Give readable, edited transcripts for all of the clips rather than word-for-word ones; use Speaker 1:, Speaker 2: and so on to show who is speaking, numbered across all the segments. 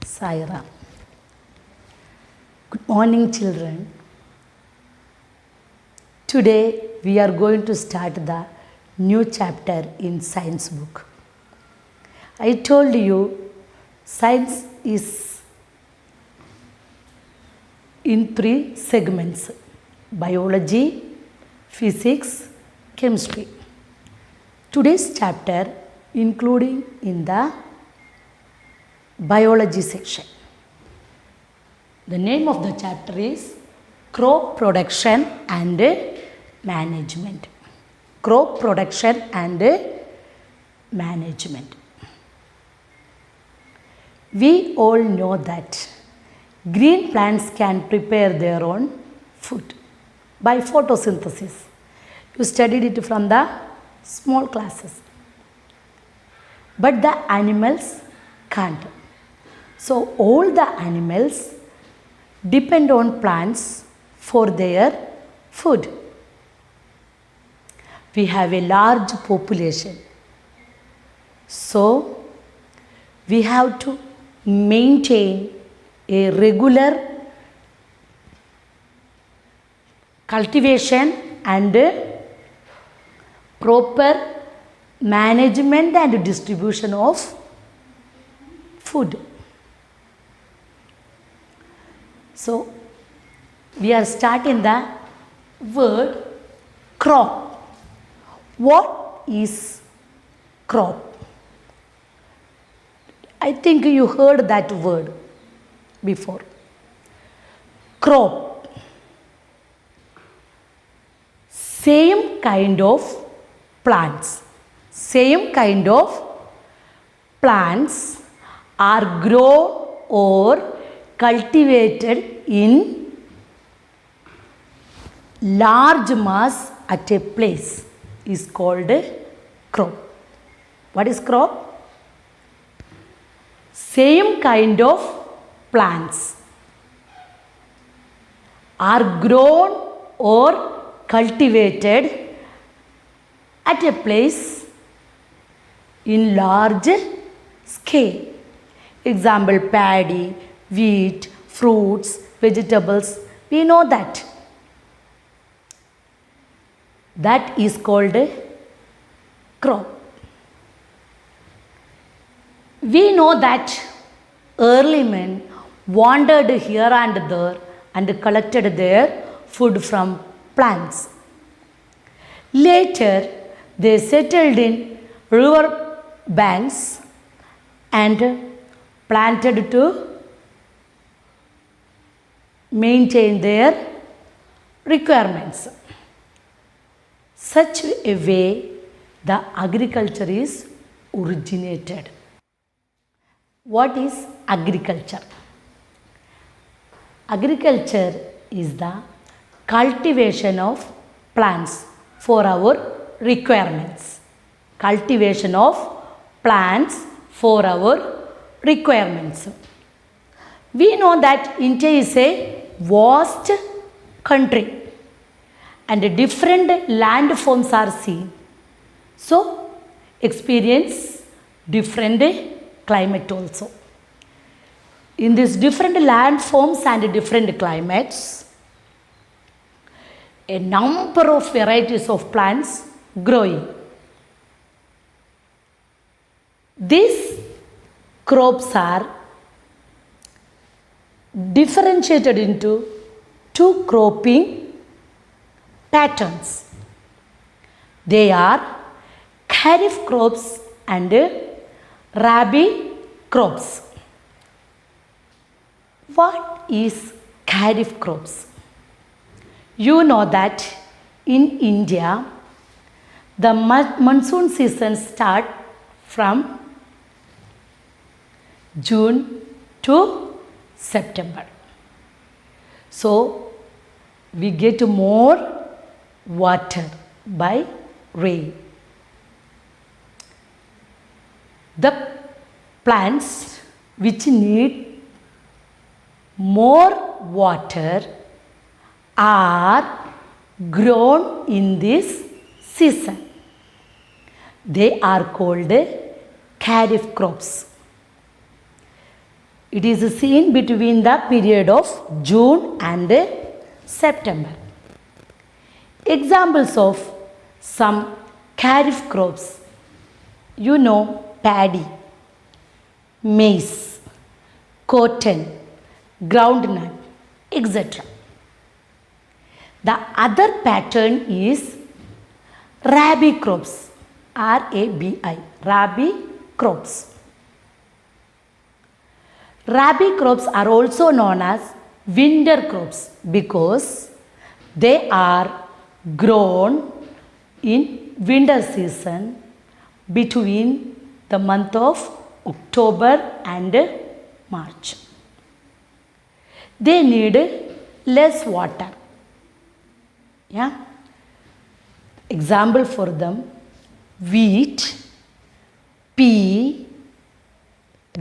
Speaker 1: Saira. Good morning, children. Today we are going to start the new chapter in science book. I told you science is in three segments: biology, physics, chemistry. Today's chapter including in the biology section. The name of the chapter is crop production and management. Crop production and management. We all know that green plants can prepare their own food by photosynthesis. You studied it from the small classes. But the animals can't. So all the animals depend on plants for their food. We have a large population. So we have to maintain a regular cultivation and proper management and distribution of food. So we are starting the word crop. What is crop? I think you heard that word before. Crop. Same kind of plants. Same kind of plants are grown or cultivated in large mass at a place is called crop. What is crop? Same kind of plants are grown or cultivated at a place in large scale. Example, paddy, wheat, fruits, vegetables. We know that. That is called a crop. We know that early men wandered here and there and collected their food from plants. Later, they settled in river banks and planted to maintain their requirements. Such a way the agriculture is originated. What is agriculture? Agriculture is the cultivation of plants for our requirements. Cultivation of plants for our requirements. We know that India is a vast country and different landforms are seen. So, experience different climate also. In these different landforms and different climates, a number of varieties of plants growing. These crops are differentiated into two cropping patterns. They are kharif crops and rabi crops. What is kharif crops? You know that in India, the monsoon season starts from June to September. So, we get more water by rain. The plants which need more water are grown in this season. They are called kharif crops. It is seen between the period of June and September. Examples of some kharif crops. You know, paddy, maize, cotton, groundnut, etc. The other pattern is rabi crops. R-A-B-I, rabi crops. Rabi crops are also known as winter crops because they are grown in winter season between the month of October and March. They need less water. Yeah. Example for them: wheat, pea,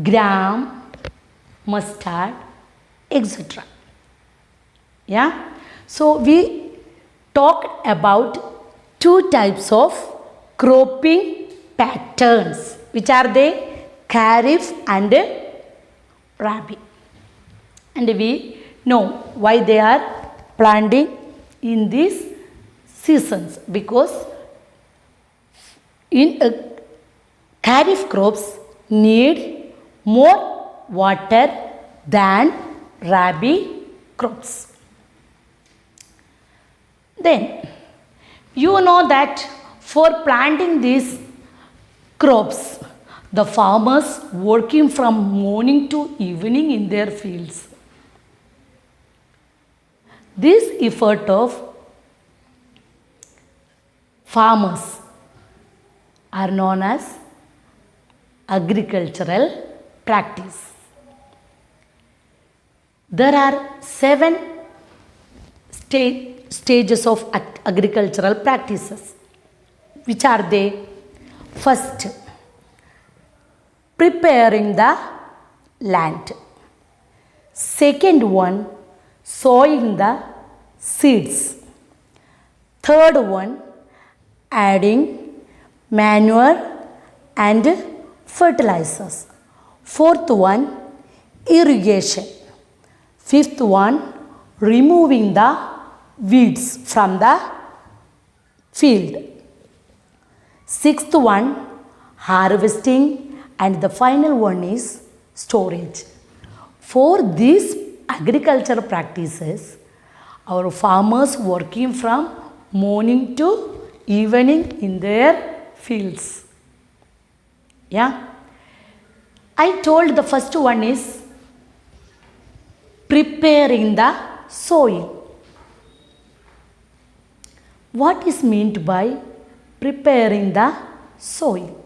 Speaker 1: gram, mustard, etc. Yeah. So we talked about two types of cropping patterns. Which are they? Kharif and rabi. And we know why they are planting in these seasons, because in kharif crops need more water than rabi crops. Then you know that for planting these crops, the farmers working from morning to evening in their fields. This effort of farmers are known as agricultural practice. There are 7 stages of agricultural practices. Which are they? First, preparing the land. Second one, sowing the seeds. Third one, adding manure and fertilizers. Fourth one, irrigation. Fifth one, removing the weeds from the field. Sixth one, harvesting, and the final one is storage. For these agricultural practices, our farmers working from morning to evening in their fields. Yeah. I told the first one is preparing the soil. What is meant by preparing the soil?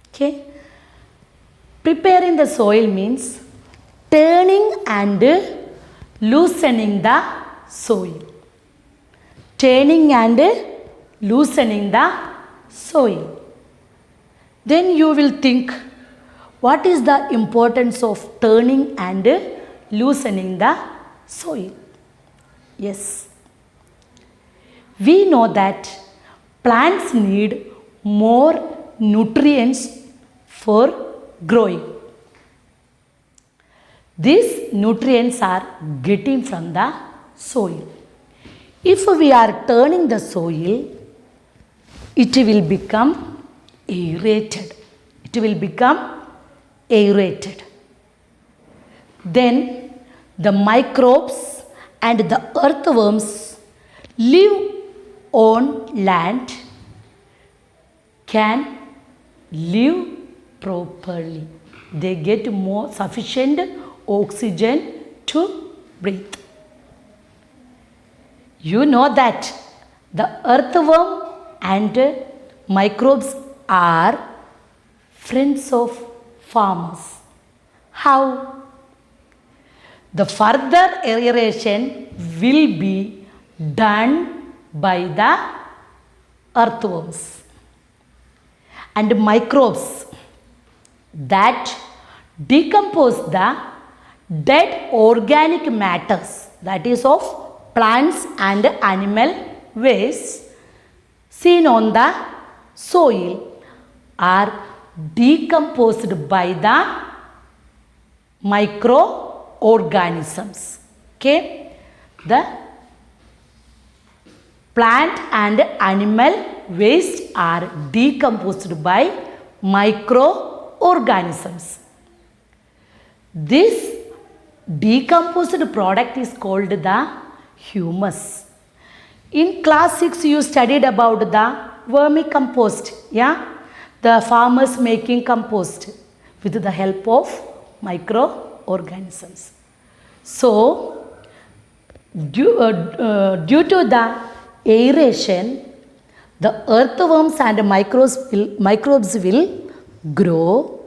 Speaker 1: Okay. Preparing the soil means turning and loosening the soil. Turning and loosening the soil. Then you will think, what is the importance of turning and loosening the soil? Yes. We know that plants need more nutrients for growing. These nutrients are getting from the soil. If we are turning the soil, it will become aerated. It will become aerated. Then the microbes and the earthworms live on land can live properly. They get more sufficient oxygen to breathe. You know that the earthworm and microbes are friends of farmers. How? The further aeration will be done by the earthworms and microbes that decompose the dead organic matters, that is of plants and animal waste seen on the soil, are decomposed by the microorganisms. Okay, the plant and animal waste are decomposed by microorganisms. This decomposed product is called the humus. In class 6 you studied about the vermicompost, yeah? The farmers making compost with the help of microorganisms. So, due to the aeration, the earthworms and microbes will grow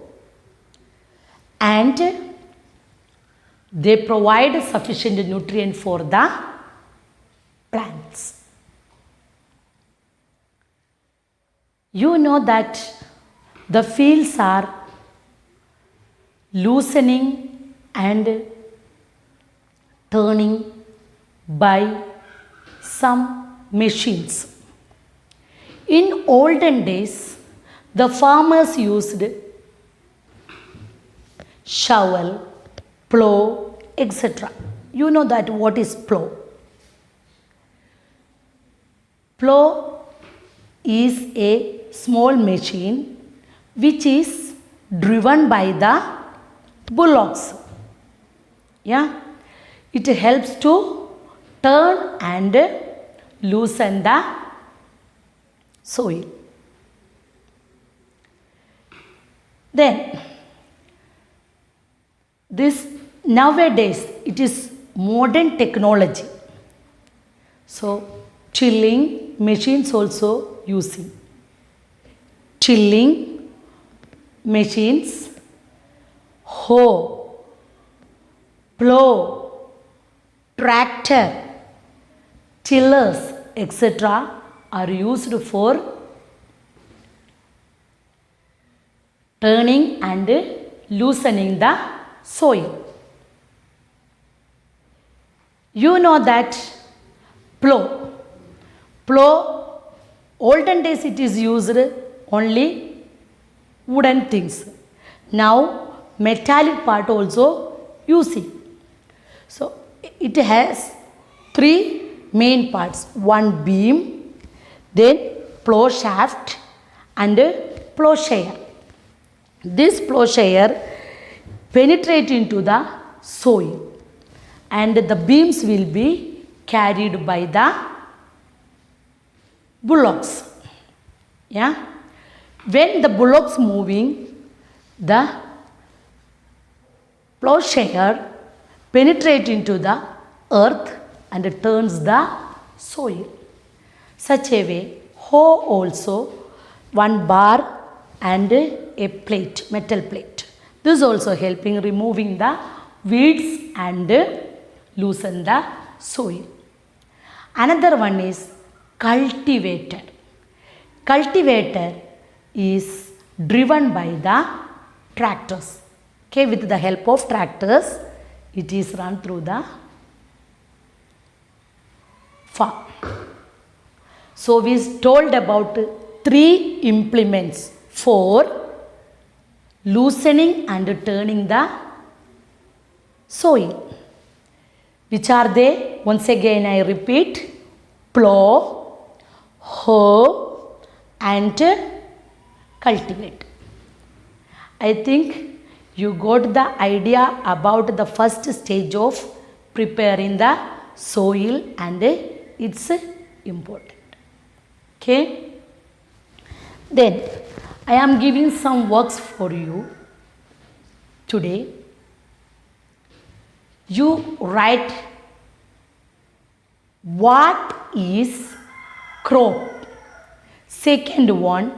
Speaker 1: and they provide sufficient nutrient for the plants. You know that the fields are loosening and turning by some machines. In olden days, the farmers used shovel, plow, etc. You know that what is plow? Plow is a small machine which is driven by the bullocks. Yeah, it helps to turn and loosen the soil. Then this nowadays it is modern technology. So chilling machines also using. Chilling machines, hoe, plow, tractor, tillers, etc. are used for turning and loosening the soil. You know that plow. Plow, olden days it is used only wooden things. Now metallic part also using. So it has three main parts. One beam, then plow shaft and plowshare. This plowshare penetrate into the soil and the beams will be carried by the bullocks. Yeah, when the bullocks moving, the plowshare penetrate into the earth and turns the soil. Such a way, hoe also one bar and a plate, metal plate. This is also helping removing the weeds and loosen the soil. Another one is cultivator. Cultivator is driven by the tractors. Okay, with the help of tractors, it is run through the farm. So we told about three implements for loosening and turning the soil. Which are they? Once again I repeat: plow, hoe and cultivate. I think you got the idea about the first stage of preparing the soil and its important. Okay. Then I am giving some works for you today. You write what is crop. Second one,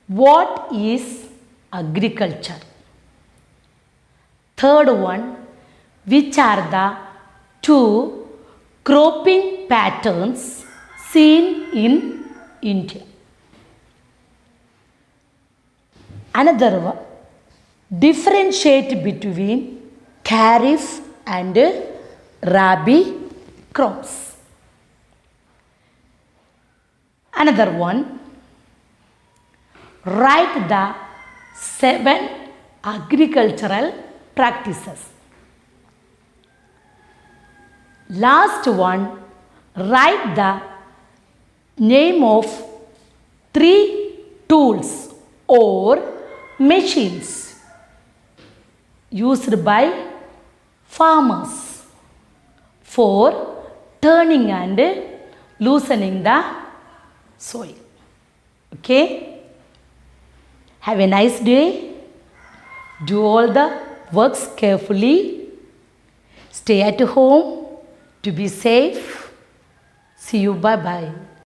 Speaker 1: what is agriculture. Third one, which are the two cropping patterns seen in India. Another one, differentiate between kharif and rabi crops. Another one, write the 7 agricultural practices. Last one, write the name of 3 tools or machines used by farmers for turning and loosening the soil. Okay? Have a nice day. Do all the works carefully. Stay at home to be safe. See you. Bye bye.